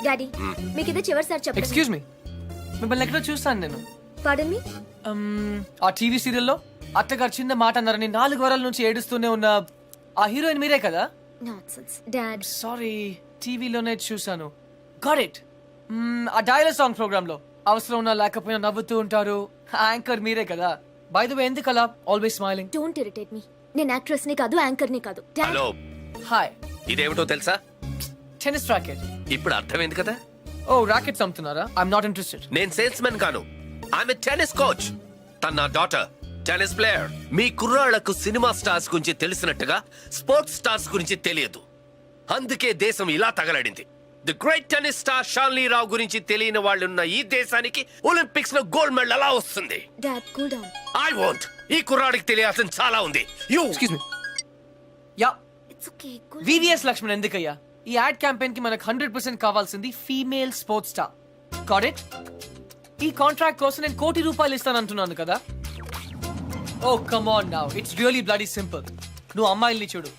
Daddy మీకు ఇదే చివరిసారి చెప్పండి. ఎక్స్క్యూజ్ మీ, మిమ్మల్ని ఎక్కడో చూస్తాను నేను. పాడన్ మీ. ఆ టీవీ సీరియల్లో అత్తగారు చిన్న మాట అన్నారని 4 వారాల నుంచి ఏడుస్తూనే ఉన్న ఆ హీరోయిన్ మీరే కదా? Nonsense dad. సారీ, టీవీలోనే చూసాను. Got it. ఆ డైలాగ్ సాంగ్ ప్రోగ్రామ్ లో అవసరం ఉన్నా లేకపోయినా నవ్వుతూ ఉంటారు. యాంకర్ మీరే కదా? బై ద వే, ఎందుకు అలా always smiling? Don't irritate me. నేను యాక్ట్రెస్ ని కాదు, యాంకర్ ని కాదు. Hello, hi. ఇదేమిటో తెలుసా? Tennis racket. ఇప్పుడు అర్థమైంది కదా. ఓ, రాకెట్స్ అమ్ముతున్నారా? I'm not interested. నేను సేల్స్ మెన్ కాను, ఆమె టెన్నిస్ కోచ్. తన నా డాటర్ టెన్నిస్ ప్లేయర్. మీ కుర్రాళ్లకు సినిమా స్టార్స్ గురించి తెలిసినట్టుగా స్పోర్ట్స్ స్టార్స్ గురించి తెలియదు. అందుకే దేశం ఇలా తగలడింది. The great tennis star Shanly Rao గురించి తెలియని వాళ్ళున్న ఈ దేశానికి ఒలింపిక్స్ లో గోల్డ్ మెడల్ ఎలా వస్తుంది? Dad cool down. I want. ఈ కుర్రాడికి తెలియాల్సిన చాలా ఉంది. You excuse me. Yeah, it's okay. VVS Laxman ఎందుకయ్యా? ఈ యాడ్ క్యాంపెయిన్ కి మనకు 100% కావాల్సింది female sports star. Got it? ఈ కాంట్రాక్ట్ కోసం నేను ₹1 కోటి ఇస్తానంటున్నాను కదా. Oh come on now, it's really bloody simple. నువ్వు అమ్మాయిల్ని చూడు,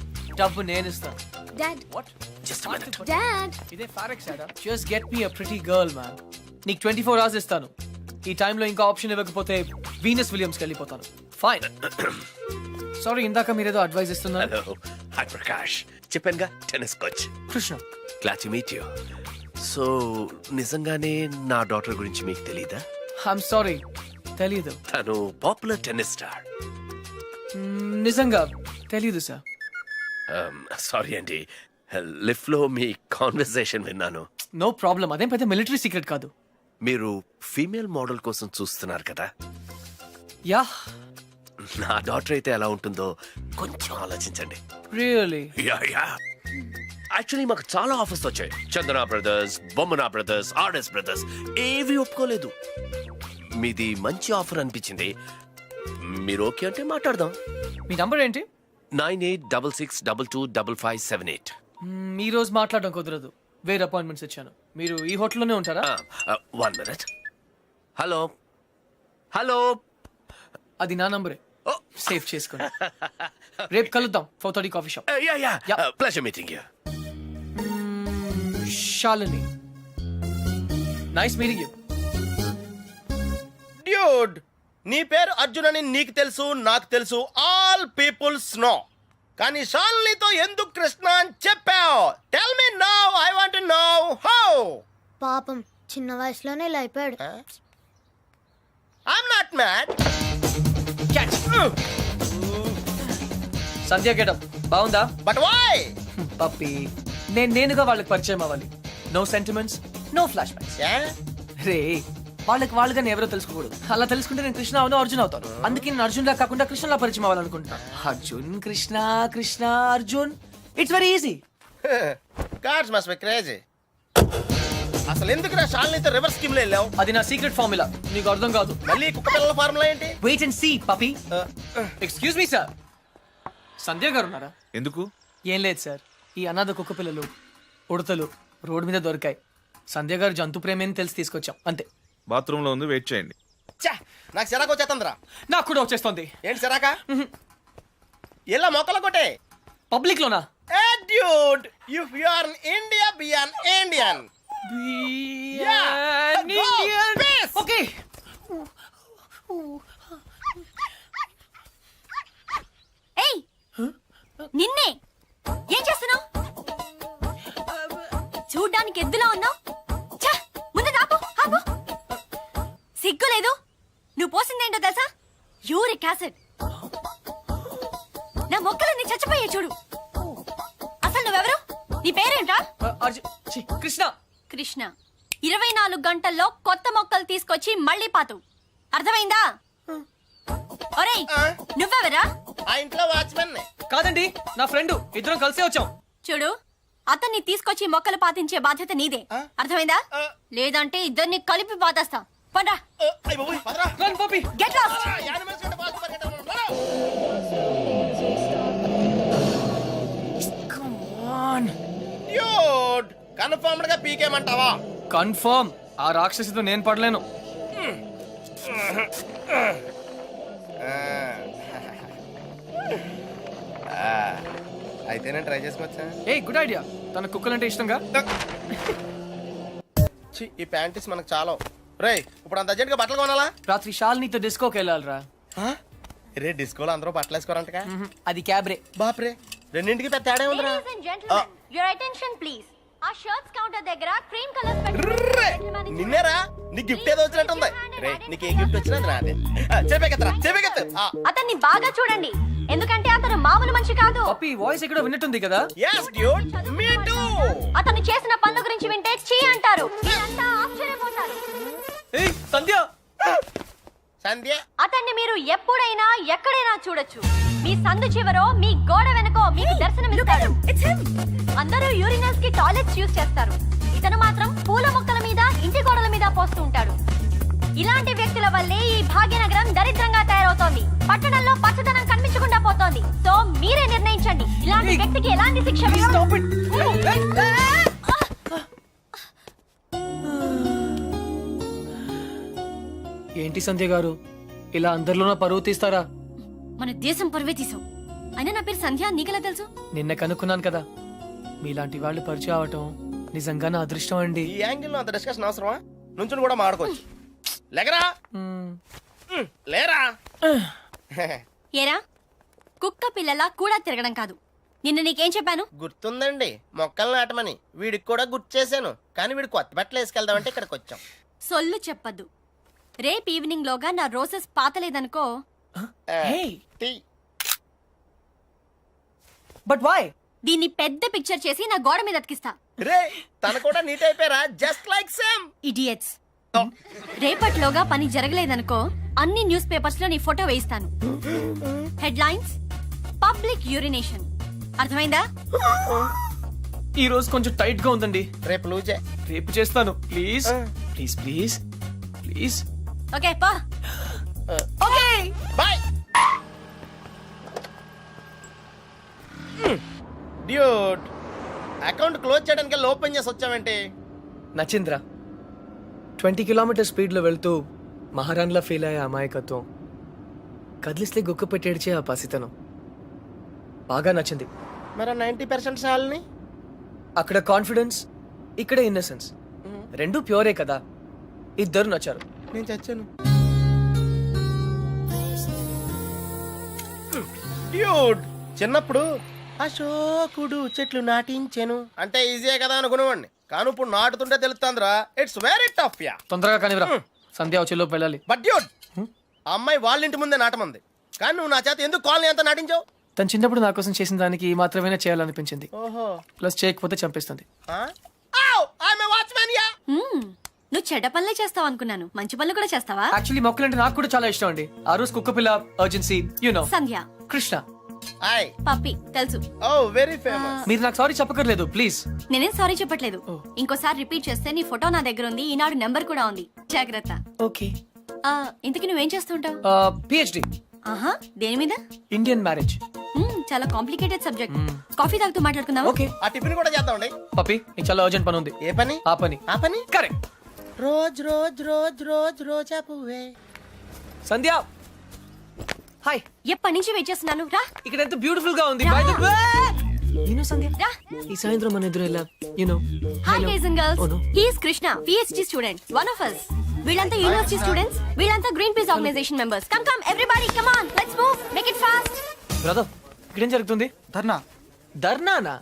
డబ్బు నేను ఇస్తాను. Dad. What? Just minute. Dad. ఇదే ఫారెక్స్ యాడా? Just get me a pretty girl man. నీకు 24 hours ఇస్తాను. ఈ టైంలో ఇంకా ఆప్షన్ ఇవ్వకపోతే వీనస్ విలియమ్స్కి వెళ్ళిపోతాను. ఫైన్. సారీ, ఇందాక మీరేదో అడ్వైస్ ఇస్తున్నారు. Hello, hi Prakash. చెప్పానుగా, tennis coach. Krishna. Glad to meet you. So నిజంగానే నా డాటర్ గురించి మీకు తెలీదా? ఐఎమ్ సారీ, తెలీదు. తను పాపులర్ టెన్నిస్ స్టార్. నిజంగా తెలీదు సార్. సారీ అండి, లిఫ్ట్ లో మీ కాన్వర్సేషన్ విన్నాను. నో ప్రాబ్లం, అదేం పెద్ద మిలిటరీ సీక్రెట్ కాదు. మీరు ఫీమేల్ మోడల్ కోసం చూస్తున్నారు కదా. యా. నా డాటర్ అయితే ఎలా ఉంటుందో కొంచెం ఆలోచించండి. రియల్లీ? యాక్చువల్లీ మాకు చాలా ఆఫర్స్ వచ్చాయి. చందన బ్రదర్స్, బొమ్మనా బ్రదర్స్, ఆర్ఎస్ బ్రదర్స్ ఏవి ఒప్పుకోలేదు. మీది మంచి ఆఫర్ అనిపించింది. మీరు ఓకే అంటే మాట్లాడదాం. మీ నంబర్ ఏంటి? 9866225578. ఈ రోజు మాట్లాడడం కుదరదు, వేరే అపాయింట్మెంట్స్ ఇచ్చాను. మీరు ఈ హోటల్లోనే ఉంటారా? 1 minute. హలో హలో, అది నా నంబరే, సేవ్ చేసుకోండి. రేపు కలుద్దాం 4:30 coffee shop. Yeah, pleasure meeting you. Shalini, nice meeting you. Dude, నీ పేరు అర్జున్ అని నీకు తెలుసు, నాకు తెలుసు, ఆల్ పీపుల్స్ నో. కానీ షాలినితో ఎందుకు కృష్ణ అని చెప్పావు? Tell me now, I want to know how. పాపం చిన్న వయసులోనే ఇలా అయిపోయాడు. I'm not mad. Sandhya getup బాగుందా? But why? పప్పి, నేనుగా వాళ్ళకి పరిచయం అవ్వాలి. No sentiments, no flashbacks. రే, వాళ్ళకి ఎవరో తెలుసుకోకూడదు. అలా తెలుసుకుంటే నేను కృష్ణ అవును, అర్జున్ అవుతాను. అందుకే నేను అర్జున్ లా కాకుండా కృష్ణలా పరిచయం అవ్వాలనుకుంటున్నాను. Arjun Krishna, Krishna Arjun, it's very easy. Gods must be crazy. అసలు ఎందుకు నా షాలినితో రివర్స్ స్కీమ్ లో వెళ్ళావు? అది నా సీక్రెట్ ఫార్ములా, నీకు అర్థం కాదు. మళ్ళీ కుక్క పిల్లల ఫార్ములా ఏంటి? Wait and see Pappi. Excuse me sir, Sandhya గారు ఉన్నారా? ఎందుకు? ఏం లేదు సార్, ఈ అనాథ కుక్క పిల్లలు ఉడతలు రోడ్డు మీద దొరికాయి. సంధ్య గారు జంతు ప్రేమని తెలిసి తీసుకొచ్చాం, అంతే. బాత్రూమ్ లో ఉంది, వెయిట్ చేయండి. నాకు సిరాకు వచ్చేస్తుందిరా. నాకు కూడా వచ్చేస్తుంది. ఏంటి సిరాకా? ఇలా మొక్కలు కొట్టే పబ్లిక్ లోనా? Dude, if you are in India, be an Indian. Okay. ఏయ్, నిన్నే ఏం చేస్తున్నావు? చూడ్డానికి ఎద్దులా ఉన్నావు. ముందు ఆపు, ఆపు. సిగ్గు లేదు? నువ్వు పోసిందేంటో తెలుసా? Uric acid. నా మొక్కలన్నీ చచ్చిపోయాయి చూడు. అసలు నువ్వెవరు? నీ పేరేంట్రా? కృష్ణ. కృష్ణ. 24 గంటల్లో కొత్త మొక్కలు తీసుకొచ్చి మళ్ళీ పాతు. అర్థమైందా? ఒరేయ్, నువ్వెవరా? ఆ ఇంట్లో వాచ్మెన్. కాదండి, నా ఫ్రెండ్. ఇద్దరం కలిసే వచ్చాం. చూడు, అతన్ని తీసుకొచ్చి మొక్కలు పాతించే బాధ్యత నీదే. అర్థమైందా? లేదంటే ఇద్దరిని కలిపి పాతేస్తా. పండ్రా. Run Pappi. Get lost. Come on dude, confirmed గా పీకేమంటావా? కన్ఫర్మ్. ఆ రాక్షసితో నేను పడలేను. అయితే నేను ట్రై చేసుకోవచ్చా? A good idea. తన కుక్కలంటే ఇష్టంగా. ఛీ, ఈ ప్యాంటీస్ మనకు చాలా. రే ఇప్పుడు అంత అర్జెంట్ గా బట్టలు కొనాలా? రాత్రి షాల్నీతో డిస్కోకి వెళ్ళాలిరా. ఆ? రే డిస్కోలో అందరూ బట్టలు వేసుకోరంటగా. అది క్యాబ్రే. బాప్రే, రెండింటికి పెద్ద తేడా ఉందిరా. Ladies and gentlemen, your attention please. ఆ షర్ట్స్ కౌంటర్ దగ్గర క్రీమ్ కలర్స్ ర్రే, నిన్నేరా నీ గిఫ్ట్ ఏదో వచ్చినట్టుంది. రే నీకు ఏ గిఫ్ట్ వచ్చినా నాదే. చెప్పేకెత్తరా చెప్పేకెత్తు. అతన్ని బాగా చూడండి, ఎందుకంటే అతను మామూలు మనిషి కాదు. పప్పి వాయిస్ ఎక్కడో విన్నట్టుంది కదా. yes dude, me too. అతను చేసిన పనుల గురించి వింటే చీ అంటారు. మీరంతా ఆశ్చర్యపోతారు. ఏయ్ సంధ్య. సంధ్య అతన్ని మీరు ఎప్పుడైనా ఎక్కడైనా చూడొచ్చు. మీ సందు చివరో మీ గోడ వెనకో మీకు దర్శనమిస్తాడు. అందరూ యూరినల్స్ కి టాయిలెట్స్ యూజ్ చేస్తారు. ఇతను మాత్రం పూల మొక్కల మీద ఇంటి గోడల మీద పోస్తూ ఉంటాడు. ఇలాంటి వ్యక్తుల వల్లే ఈ భాగ్యనగరం దరిద్రంగా తయారవుతోంది. పట్టణంలో పచ్చదనం కనిపించకుండా పోతోంది. సో మీరే నిర్ణయించండి, ఇలాంటి వ్యక్తికి ఎలాంటి శిక్ష వేయాలి? Stop it. ఏంటి సంధ్య గారు, ఇలా అందరిలోనూ పరువు తీస్తారా? మన దేశం పరువే తీసావు. అయినా నా పేరు సంధ్య, నీకెలా తెలుసు? నిన్న కనుక్కున్నాను కదా. మీలాంటి వాళ్ళు పరిచయం అవటం నిజంగా నా అదృష్టం అండి. ఈ యాంగిల్ లో అంత డిస్కషన్ అవసరమా? నుంచుని కూడా మాడుకోవచ్చు. లేకరా లేరా. ఏరా, కుక్క పిల్లలా కూడా తిరగడం కాదు. నిన్న నీకేం చెప్పాను? గుర్తుందండి, మొక్కలు నాటమని. వీడికి కూడా గుర్తు చేశాను, కానీ వీడు కొత్త బట్టలు వేసుకెళ్దామంటే ఇక్కడికి వచ్చాం. సొల్లు చెప్పద్దు. రేపు ఈవినింగ్ లోగా నా రోజెస్ పాతలేదనుకో. టీ. But why? దీన్ని పెద్ద పిక్చర్ చేసి నా గోడ మీద అతికిస్తా. రే తన కూడా నీట్ అయిపోయారా, జస్ట్ లైక్ సేమ్. ఇడియట్స్. రేపటిలోగా పని జరగలేదనుకో, అన్ని న్యూస్ పేపర్స్ లో నీ ఫోటో వేయిస్తాను. Headlines: public urination. అర్థమైందా? ఈ రోజు కొంచెం టైట్ గా ఉందండి. రేపు లూజే. రేపు చేస్తాను. Please please please please. Okay పా. Okay bye. Dude, account close చేయడానికి ఓపెన్ చేసి వచ్చావేంటి? నచింద్ర 20 కిలోమీటర్ స్పీడ్ లో వెళ్తూ మహారాణిలా ఫీల్ అయ్యే అమాయకత్వం, కదిలిస్తే గుక్క పెట్టేడ్చే ఆ పసితనం బాగా నచ్చింది. మరి 90% సాల్ని అక్కడ కాన్ఫిడెన్స్, ఇక్కడ ఇన్నసెన్స్, రెండు ప్యూరే కదా. ఇద్దరు నచ్చారు. నేను చచ్చాను. డ్యూడ్, చిన్నప్పుడు అశోకుడు చెట్లు నాటించెను అంటే ఈజీయే కదా అనుకునేవాడిని, కానీ ఇప్పుడు నాటుతుంటే తెలుస్తుందిరా. ఇట్స్ వెరీ టఫ్ యా. తొందరగా కానివ్వరా, సంధ్య వచ్చేలోపు వెళ్ళాలి. బట్ డ్యూడ్, ఆ అమ్మాయి వాళ్ళ ఇంటి ముందే నాటమంది, కానీ నువ్వు నా చేత ఎందుకు కాలనీ అంతా నాటించావు? తను చిన్నప్పుడు నా కోసం చేసిన దానికి మాత్రమే చేయాలనిపించింది. ఓహో. ప్లస్ చేయకపోతే చంపేస్తుంది. నువ్వు చెడ్డ పనులే చేస్తావు అనుకున్నాను. మంచి పనులు కూడా చేస్తావా? యాక్చువల్లీ మొక్కలంటే నాకు కూడా చాలా ఇష్టం అండి. ఆ రోజు కుక్క పిల్ల, అర్జెన్సీ, యు నో, సంధ్య, కృష్ణ. పప్పి తెలుసు. ఓ వెరీ ఫేమస్. మీరు నాకు సారీ చెప్పకర్లేదు ప్లీజ్. నేనేం సారీ చెప్పట్లేదు. ఇంకోసారి రిపీట్ చేస్తే నీ ఫోటో నా దగ్గర ఉంది, ఈనాడు నెంబర్ కూడా ఉంది. జాగ్రత్త. ఓకే. ఇంతకీ నువ్వేం చేస్తుంటావు? పిహెచ్డి. ఆహా, దేని మీద? Indian marriage. చాలా కాంప్లికేటెడ్ సబ్జెక్ట్. కాఫీ తాగుతూ మాట్లాడుకుందాం. ఓకే. ఆ టిఫిన్ కూడా చేద్దామండి. పప్పి, నీకు చాలా అర్జెంట్ పని ఉంది. ఏ పని? ఆ పని. ఆ పని correct. Rose rose rose rose రోజా పువ్వే. సంధ్య హాయ్. ఎప్పటి నుంచి వెయిట్ చేస్తున్నాను. రా. ఇక్కడ ఎంత బ్యూటిఫుల్ గా ఉంది. రా. By the way, you know సంధ్య, రా. ఈ సాయంత్రం మన ఎదురు ఎలా, you know. Hi guys and girls. Oh, no. He is Krishna, PhD student, one of us. వీళ్ళంతా యూనివర్సిటీ స్టూడెంట్స్, వీళ్ళంతా Greenpeace organization members. Come come everybody, come on, let's move, make it fast. Brother, ఇక్కడ ఏం జరుగుతుంది? ధర్నా. ధర్నానా?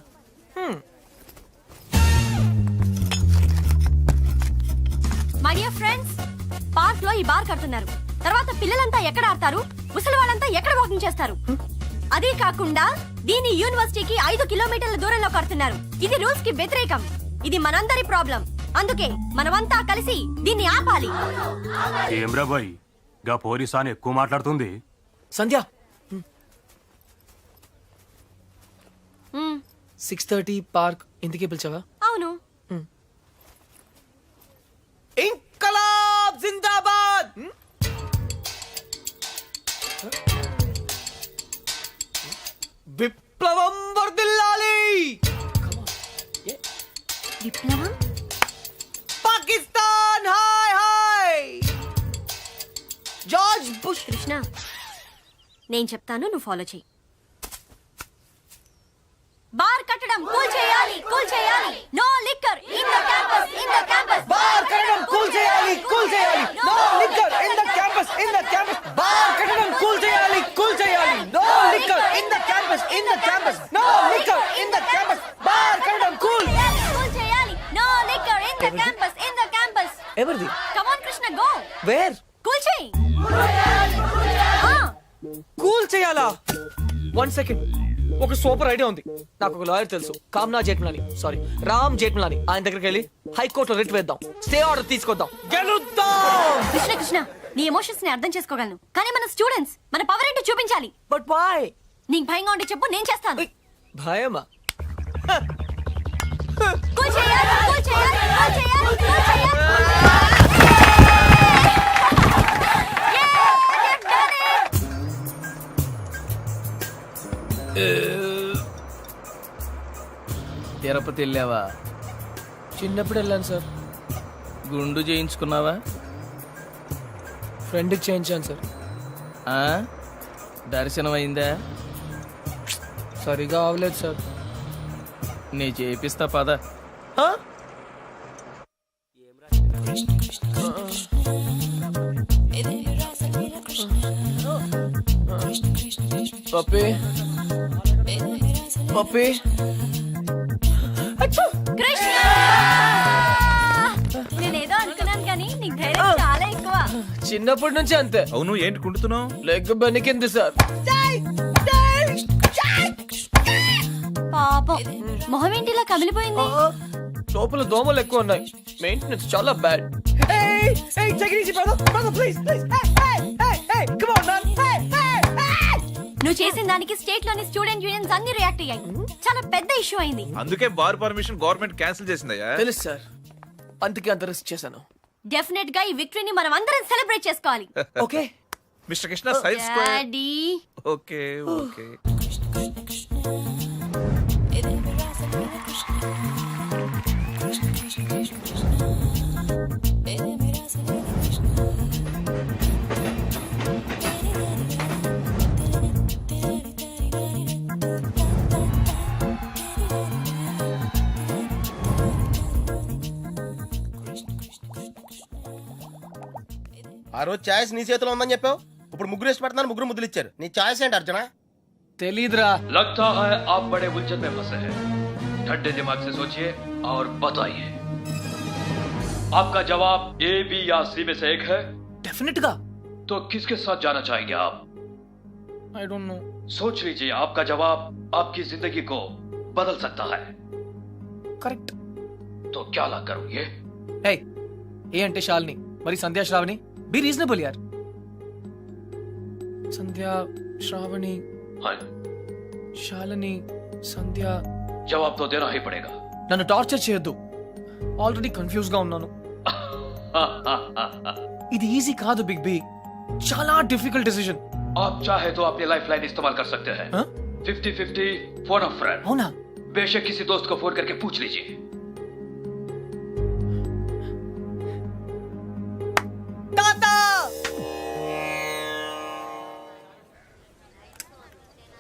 My dear friends, park లో ఈ bar కడుతున్నారు. తర్వాత పిల్లలంతా ఎక్కడ ఆడతారు, ముసలి వాళ్ళంతా ఎక్కడ వాకింగ్ చేస్తారు? అదే కాకుండా దీని యూనివర్సిటీకి 5 కిలోమీటర్ల దూరంలో కడుతున్నారు. ఇది రూల్స్ కి వ్యతిరేకం. ఇది మనందరి ప్రాబ్లం. అందుకే మనమంతా కలిసి దీన్ని ఆపాలి. ఏమ్రా బాయ్, గా పోలీసాని ఎక్కువ మాట్లాడుతుంది. సంధ్య 6:30 పార్క్ ఇందుకే పిలిచావా? అవును. ఇంకలాబ్ జిందాబాద్. విప్లవం వర్ధిల్లాలి. విప్లవం. Pakistan hi hi. George bush. Krishna, నేను చెప్తాను, నువ్వు ఫాలో చెయ్యి. బార్ కట్టడం కూల్ చేయాలి, కూల్ చేయాలి. No liquor in the campus, in the campus. Bar the campus, in the campus. ఎవరిది? Come on, Krishna, go. Where? Cool చేయి. కూల్ చేయాలా? 1 సెకండ్. ఒక సూపర్ ఐడియా ఉంది. నాకు ఒక లాయర్ తెలుసు, కామ్నా జేట్మలాని, సారీ రామ్ జేట్మలాని. ఆయన దగ్గరికి వెళ్ళి హైకోర్టులో రిట్ వేద్దాం, స్టే ఆర్డర్ తీసుకొద్దాం, గెలుద్దాం. కృష్ణ కృష్ణ, నీ ఎమోషన్స్ ని అర్థం చేసుకోగలను, కానీ మన స్టూడెంట్స్, మన పవర్ ఏంటో చూపించాలి. But why? నీకు భయంగా ఉంటే చెప్పు, నేను చేస్తాను. భయమా? కూల్ చేయాలి, కూల్ చేయాలి, కూల్ చేయాలి, కూల్ చేయాలి. తిరుపతి వెళ్ళావా? చిన్నప్పుడు వెళ్ళాను సార్. గుండు చేయించుకున్నావా? ఫ్రెండ్కి చేయించాను సార్. ఆ? దర్శనం అయిందా? సరిగా అవలేదు సార్. నీ చేపిస్తా పద. హా? పప్పి పప్పి కృష్ణ, నేనేదో అనుకున్నాను కానీ నీకు ధైర్యం చాలా ఎక్కువ. చిన్నప్పటి నుంచి అంతే. అవును, ఏంటి కుంటున్నావు? Leg బెనికింది sir. పాపం, మొహం ఏంటి ఇలా కమిలిపోయింది? లోపల దోమలు ఎక్కువ ఉన్నాయి, మెయింటెనెన్స్ చాలా బ్యాడ్. నువ్వు చేసిన దానికి స్టేట్ లోని స్టూడెంట్ యూనియన్స్ అన్ని రియాక్ట్ అయ్యాయి. చాలా పెద్ద ఇష్యూ అయింది. అందుకే బార్ పర్మిషన్ గవర్నమెంట్ క్యాన్సిల్ చేసిందయ్యా. తెలుసు సార్, అందుకే అంత రిస్క్ చేశాను. డెఫినెట్ గా ఈ విక్టరీని మనం అందరం సెలబ్రేట్ చేసుకోవాలి. Okay mister Krishna science square. Daddy, okay okay. ఆ రోజు ఛాయిస్ నీ చేతిలో ఉందని చెప్పావు, ఇప్పుడు ముగ్గురు ఇష్టపడుతున్నారు, ముగ్గురు ముద్దులు ఇచ్చారు. నీ ఛాయిస్ ఏంటి అర్జున? తెలీదురా. लगता है आप बड़े उलझन में फंसे हैं। ठंडे दिमाग से सोचिए और बताइए, आपका जवाब ए, बी या सी में से एक है, డెఫినెట్ గా. तो किसके साथ जाना चाहेंगे आप? I don't know. सोच लीजिए, आपका जवाब आपकी जिंदगी को बदल सकता है। కరెక్ట్. तो क्या ला करोगे? హే, ఏ అంటే శాలిని, మరి సంధ్యా శ్రావణి. బి రీజనబుల్ యార్. సంధ్యా శ్రావణి हाँ, శాలిని సంధ్య. जवाब तो देना ही पड़ेगा। నన్ను టార్చర్ చేయొద్దు, ఆల్రెడీ కన్ఫ్యూజ్ గా ఉన్నాను. ఇది ఈజీ కాదు బిగ్ బి, చాలా డిఫికల్ట్ డిసిజన్. आप चाहे तो अपनी लाइफ लाइन इस्तेमाल कर सकते हैं। हाँ? 50-50 फोन ऑफ फ्रेंड। అవునా? बेशक किसी दोस्त को फोन करके पूछ लीजिए।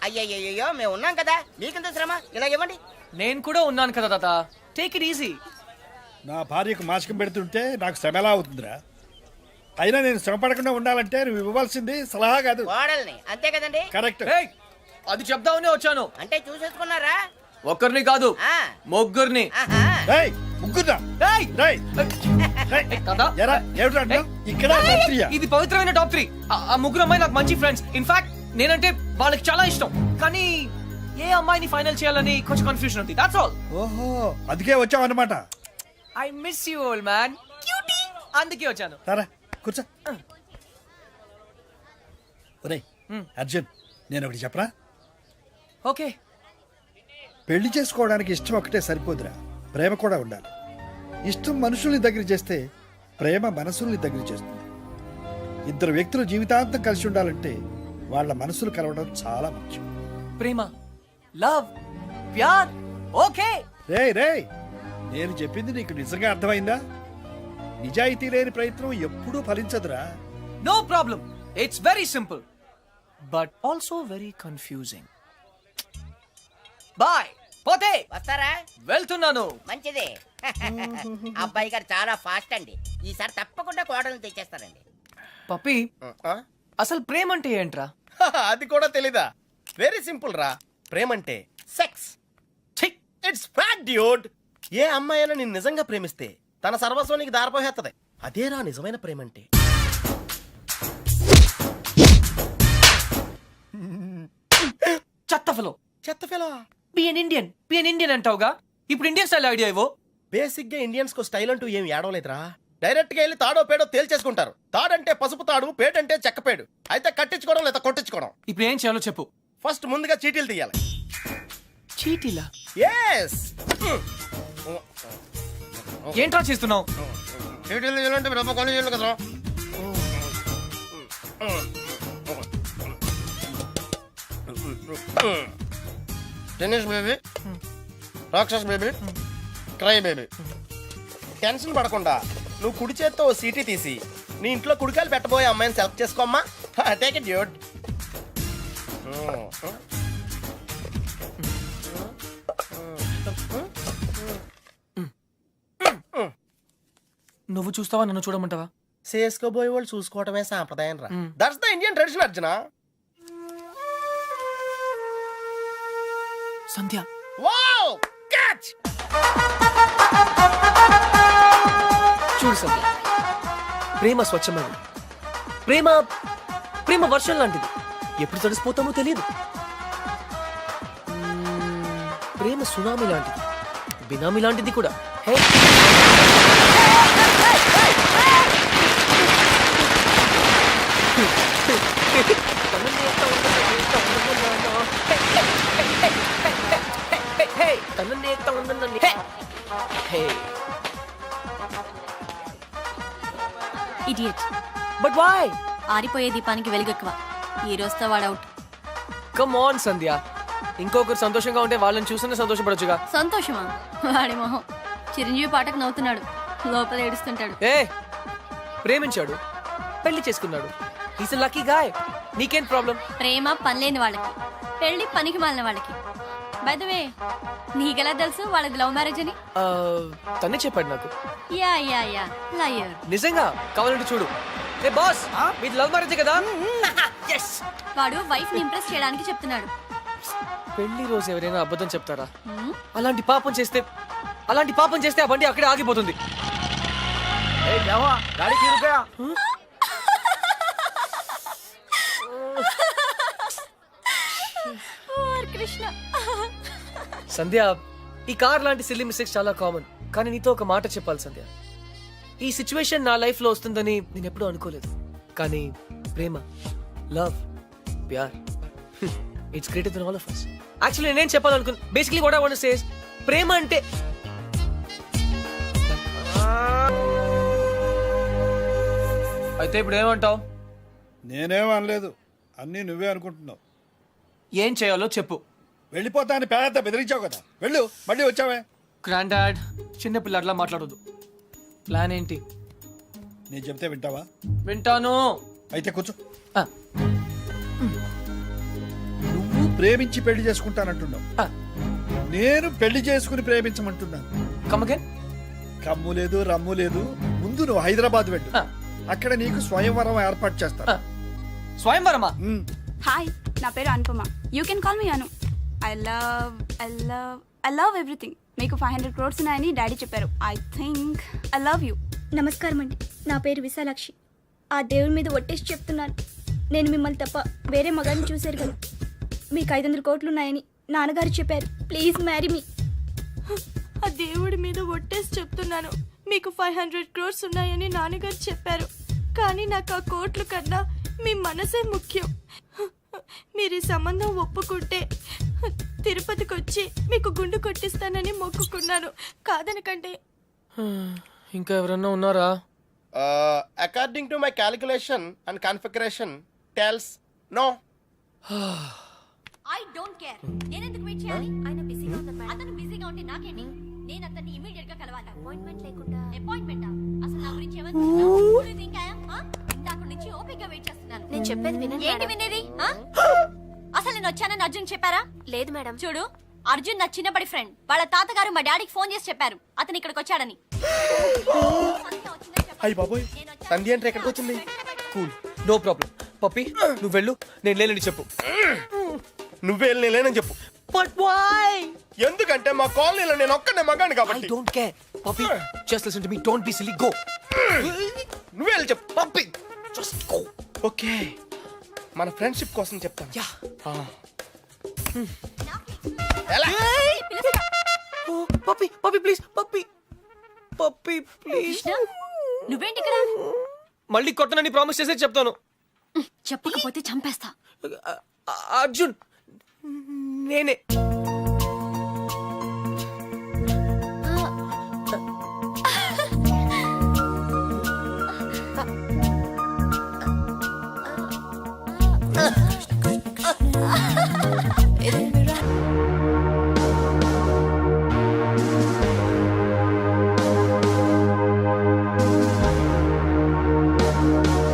అయ్యయ్యో మేము ఉన్నాం కదా, మీకెంత శ్రమ, ఇలా ఇవ్వండి. నేను కూడా ఉన్నాను కదా తాత, టేక్ ఇట్ ఈజీ. నా భార్యకు మాసికం పెడుతుంటే నాకు శ్రమ ఎలా అవుతుందిరా? అయినా నేను శ్రమ పడకుండా ఉండాలంటే నువ్వు ఇవ్వాల్సింది సలహా కాదు, కోడల్ని, అంతే కదండి? కరెక్ట్. అది చెప్దామనే వచ్చాను. అంటే చూసేసుకున్నారా? ఒక్కరిని కాదు, ఆ. ముగ్గురిని. ఆహా. ఏయ్, ముగ్గురా. ఏయ్! రేయ్, తాత, ఎరా ఏమిట్రా అంటున్నావ్? ఇక్కడ క్షత్రియ. ఇది పవిత్రమైన టాప్ 3. ఆ ముగ్గురు అమ్మాయి నాకు మంచి ఫ్రెండ్స్. ఇన్ఫాక్ట్ నేనంటే వాళ్ళకి చాలా ఇష్టం, కానీ ఏ అమ్మాయిని ఫైనల్ చేయాలని కొంచెం కన్ఫ్యూజన్ ఉంది. That's all. ఓహో, అందుకే వచ్చావు అన్నమాట. I miss you old man. Cutie. అందుకే వచ్చాను. సరే కూర్చో. ఒరేయ్ అర్జున్, నేను ఒకటి చెప్పరా? ఓకే. పెళ్లి చేసుకోవడానికి ఇష్టం ఒకటే సరిపోదురా, ప్రేమ కూడా ఉండాలి. ఇష్టం మనుషుల్ని దగ్గర చేస్తే ప్రేమ మనసుల్ని దగ్గర చేస్తుంది. ఇద్దరు వ్యక్తులు జీవితాంతం కలిసి ఉండాలంటే వాళ్ళ మనసులు కలవడం చాలా ముఖ్యం. ప్రేమ, లవ్, ప్యార్. ఓకే. రేయ్ రేయ్, నేను చెప్పింది నీకు నిజంగా అర్థమైందా? నిజాయితీ లేని ప్రయత్నం ఎప్పుడూ ఫలించదురా. No problem. It's very simple but also very confusing. Bye. పోతే వస్తారా? వెళ్తున్నాను. మంచిది. అబ్బాయి గారు చాలా ఫాస్ట్ అండి, ఈసారి తప్పకుండా కోడల్ని తెచ్చేస్తారండి. పప్పి, ఆ? అసలు ప్రేమ అంటే ఏంట్రా? అది కూడా తెలీదా? వెరీ సింపుల్ రా. ప్రేమంటే సెక్స్. ఛీ! It's fact dude. ఏ అమ్మాయి అయినా నిన్ను నిజంగా ప్రేమిస్తే తన సర్వస్వం నీకు దారిపోయేస్తుంది. అదేరా నిజమైన ప్రేమ అంటే. చెత్త ఫలో. చెత్త ఫెలో. బిఎన్ ఇండియన్ అంటావుగా, ఇప్పుడు ఇండియన్ స్టైల్ ఐడియా ఇవ్వు. బేసిక్ గా ఇండియన్స్ కు స్టైల్ అంటూ ఏం ఏడవలేదురా. డైరెక్ట్ గా వెళ్ళి తాడో పేడో తేల్చేసుకుంటారు. తాడంటే పసుపు తాడు, పేడంటే చెక్కపేడు. అయితే కట్టించుకోవడం లేదా కొట్టించుకోవడం. ఇప్పుడు ఏం చేయాలో చెప్పు. ఫస్ట్ ముందుగా చీటీలు తీయాలి. చీటీలా? ఎస్. ఏంట్రా చేస్తున్నావు? చీటీలు తీయాలంటే రబ్బ కొని చేయాలి కదరా. టెన్నిస్ బేబీ, రాక్షస్ బేబీ, క్రై బేబీ. టెన్షన్ పడకుండా నువ్వు కుడి చేత్తో ఓ సీటీ తీసి నీ ఇంట్లో కుడికాయలు పెట్టబోయే అమ్మాయిని సెలెక్ట్ చేసుకోమ్మా. Take it dude. నువ్వు చూస్తావా, నన్ను చూడమంటావా? చేసుకోబోయే వాళ్ళు చూసుకోవటమే సాంప్రదాయం రా. That's the Indian tradition Arjuna. Sandhya. Wow, catch. చూడు సంధ్య, ప్రేమ స్వచ్ఛమైనది. ప్రేమ ప్రేమ వర్షం లాంటిది, ఎప్పుడు తడిసిపోతామో తెలియదు. ప్రేమ సునామీ లాంటిది, బినామీ లాంటిది కూడా. Hey, idiot. But why? ఆరిపోయే దీపానికి వెలుగెక్కువ. ఈ రోజుతో వాడు అవుట్. కమ్ ఆన్ సంధ్య, ఇంకొకరు సంతోషంగా ఉంటే వాళ్ళని చూస్తేనే సంతోషపడొచ్చుగా. సంతోషమా? వాడి మొహం. చిరంజీవి పాటకు నవ్వుతున్నాడు, లోపల ఏడుస్తుంటాడు. ఏ, ప్రేమించాడు, పెళ్లి చేసుకున్నాడు. Is a lucky guy. నీకేం ప్రాబ్లం? ప్రేమ పనిలేని వాళ్ళకి, పెళ్లి పనికి మాలిన వాళ్ళకి. బై ద వే, నీకెలా తెలుసు వాళ్ళది లవ్ మ్యారేజ్ అని? తనే చెప్పాడు నాకు. Yeah yeah yeah, liar. నిజంగా? కావాలంటే చూడు. ఏ బాస్, మీది లవ్ మ్యారేజ్ కదా? Yes. వాడు వైఫ్ ని ఇంప్రెస్ చేయడానికి చెప్తున్నాడు. పెళ్లి రోజు ఎవరైనా అబద్ధం చెప్తారా? అలాంటి పాపం చేస్తే ఆ బండి అక్కడే ఆగిపోతుంది. కృష్ణ. సంధ్య, ఈ కార్ లాంటి సిల్లీ మిస్టేక్స్ చాలా కామన్. కానీ నీతో ఒక మాట చెప్పాలి సంధ్య. ఈ సిచ్యువేషన్ నా లైఫ్ లో వస్తుందని నేను ఎప్పుడూ అనుకోలేదు. కానీ ప్రేమ, లవ్, ప్యార్, it's greater than all of us. Actually నేనేం చెప్పాలనుకున్నా, basically what I want to say is, ప్రేమ అంటే అయితే ఇప్పుడు ఏమంటావు? నేనేం అనలేదు, అన్నీ నువ్వే అనుకుంటున్నావు. ఏం చేయాలో చెప్పు. వెళ్ళిపోతా అని పేద బెదిరించావు కదా, వెళ్ళు. మళ్ళీ వచ్చావే. గ్రాండ్ డాడ్, చిన్నపిల్లట్లా మాట్లాడొద్దు. ప్లాన్ ఏంటి? నేను చెప్తే వింటావా? వింటాను. అయితే కూర్చో. ఆ, నువ్వు ప్రేమించి పెళ్లి చేసుకుంటానంటున్నావు, ఆ, నేను పెళ్లి చేసుకుని ప్రేమించమంటున్నాను. come again? కమ్ము లేదు, రమ్ము లేదు. ముందు నువ్వు హైదరాబాద్ వెళ్ళు, ఆ. అక్కడ నీకు స్వయంవరం ఏర్పాటు చేస్తాను. ఆ. స్వయంవరమా? హాయ్, నా పేరు Anupama. You can call me Anu. I love everything. మీకు 500 crores ఉన్నాయని డాడీ చెప్పారు. I think I love you. నమస్కారం అండి, నా పేరు విశాలాక్షి. ఆ దేవుడి మీద ఒట్టేసి చెప్తున్నాను, నేను మిమ్మల్ని తప్ప వేరే మగాన్ని చూశారు కదా. మీకు 500 కోట్లు ఉన్నాయని నాన్నగారు చెప్పారు. Please marry me. ఆ దేవుడి మీద ఒట్టేసి చెప్తున్నాను, మీకు 500 crores ఉన్నాయని నాన్నగారు చెప్పారు. కానీ నాకు ఆ కోట్లు కన్నా మీ మనసే ముఖ్యం. మీరు ఈ సంబంధం ఒప్పుకుంటే తిరుపతికి వచ్చి మీకు గుండు కొట్టిస్తానని మొక్కుకున్నాను. కాదనకంటే. ఇంకా ఎవరన్నా ఉన్నారా? According to my calculation and configuration tells no. I don't care. నేను ఎందుకు వెయిట్ చేయాలి? ఆయన బిజీగా ఉన్నారు మేడం. అతను బిజీగా ఉంటే నాకేంటి? నేను అతన్ని ఇమిడియట్ గా కలవాలి. అపాయింట్మెంట్ లేకుండా. అపాయింట్మెంటా? అసలు నా గురించి ఏమనుకుంటున్నావు? ఇందాక నుంచి ఓపికగా వెయిట్ చేస్తున్నాను. నేను చెప్పేది వినండి. ఏంటి వినేది? అసలు నేను వచ్చానని అర్జున్ చెప్పారా? లేదు మేడం. చూడు, అర్జున్ నా చిన్నప్పటి ఫ్రెండ్. వాళ్ళ తాతగారు మా డాడీకి ఫోన్ చేసి చెప్పారు అతను ఇక్కడికి వచ్చాడని. అయ్యి బాబోయ్, సంధ్య అంటే ఎక్కడికి వచ్చింది? Cool, no problem. పప్పి, నువ్వు వెళ్ళు, నేను లేనని చెప్పు. నువ్వే లేనని చెప్పు. But why? ఎందుకంటే మా కాలనీలో నేను ఒక్కనే మగాను ఐ కాబట్టి. Don't care. Poppy, just listen to me. Don't be silly. Go. నువ్వే వెళ్ళి చెప్పు పప్పి జస్ట్ గో. ఓకే మన ఫ్రెండ్షిప్ కోసం చెప్తాను. Yeah. ఎలా? Oh, Poppy, please. Poppy, please. Krishna నువ్వేంటి ఇక్కడ మళ్ళీ కొట్టనని ప్రామిస్ చేసే చెప్తాను. చెప్పకపోతే చంపేస్తా. అర్జున్ నేనే